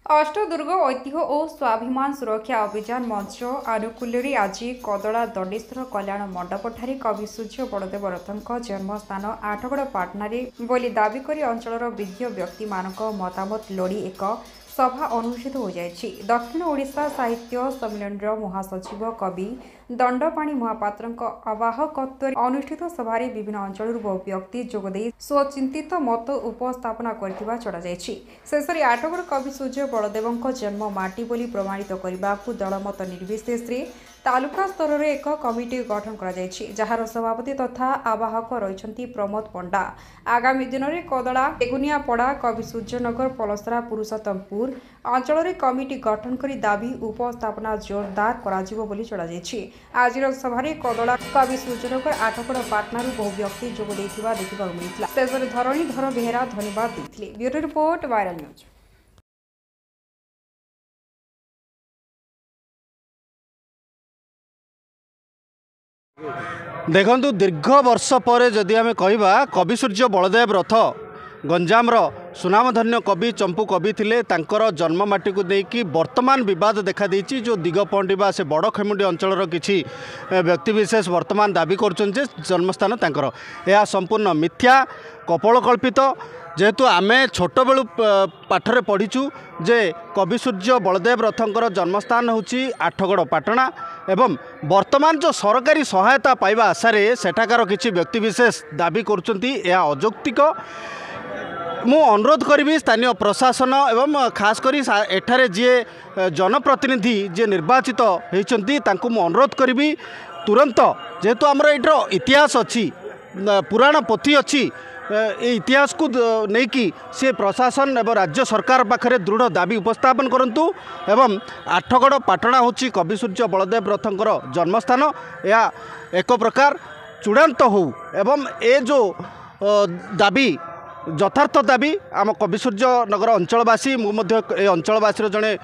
अष्टदुर्ग ऐतिह्य और स्वाभिमान सुरक्षा अभियान मंच आनुकूल्य आज कदला दंडेश्वर कल्याण मंडपठारे कवि सूर्य बलदेव रथों जन्मस्थान आठगड़ पाटना बोली दाबी कर अंचल विज्ञ व्यक्ति मतामत लोड़ी एक सभा अनुष्ठित हो जाएगी। दक्षिण ओडिशा साहित्य सम्मेलन महासचिव कवि दंडपाणी महापात्र आवाहकत्व अनुष्ठित सभार विभिन्न अंचल बहु व्यक्ति जोगदे स्वचिंतित मत उपस्थापना करथिबा चढ़ा जायछि। शेष में आठगड़ कवि सूर्य बलदेव जन्म माटी बोली प्रमाणित करने को दलमत निर्विशेष तालुका स्तर में एक कमिटी गठन कर जार सभापति तथा आवाहक रही प्रमोद पंडा। आगामी दिन में कदला बेगुनियापड़ा कवि सूर्यनगर पलसरा पुरुषोत्तमपुर अंचल में कमिटी गठन कर दाबी उपस्थापना जोरदार कर आज सभारे कदला कवि सूर्यनगर आठगड़ पाटना बहु व्यक्ति जोग देखा मिलता। शेष में धरणीधर बेहेरा धन्यवाद देते। Bureau report viral news. देखु दीर्घ वर्ष पर जदि आम कह कवि सूर्य बलदेव रथ गंजाम सुनामधन्य कवि चंपू कवि थिले तांकर जन्ममाटी को लेकिन वर्तमान विवाद देखा देछि। जो दिगपहंडी से बड़ खेमुंडी अंचल किछि व्यक्तिविशेष वर्तमान दाबी करुछन जे जन्मस्थान तांकर यह संपूर्ण मिथ्या कपोलकल्पित। जेहेतु आमे छोट बेलू पाठरे पढ़ीचु जे कवि सूर्य बलदेव रथंकर जन्मस्थान होछि आठगड़ पाटना एवं वर्तमान जो सरकारी सहायता पाइबा आशारे सेठाकार किछि व्यक्तिविशेष दाबी करुछंती यह अयौक्तिक। मु अनुरोध करी स्थानीय प्रशासन एवं खास करी एठारे जी जनप्रतिनिधि जे निर्वाचित होती मु अनुरोध करी तुरंत जेहेतु आमर एटर इतिहास अच्छी पुराण पोथी अच्छी इतिहास को लेकिन सी प्रशासन एवं राज्य सरकार पाखे दृढ़ दाबी उपस्थापन करंतु एवं आठगड़ पाटना होची कवि सूर्य बलदेव रथंकर जन्मस्थान या एक प्रकार चूड़ांत हो एवं ए जो दाबी यथार्थ दाबी आम कवि सूर्य नगर अंचलवासी मुझे अंचलवासी जड़े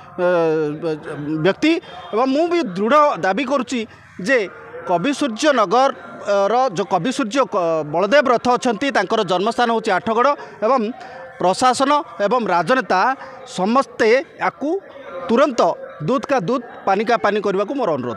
व्यक्ति एवं मु भी दृढ़ दाबी करुच्ची जे कवि सूर्य नगर जो कवि सूर्य बलदेव रथ अच्छी तांकर जन्मस्थान होची आठगड़ एवं प्रशासन एवं राजनेता समस्ते याकू तुरंत दूध का दूध पानी का पानी करने को मोर अनुरोध।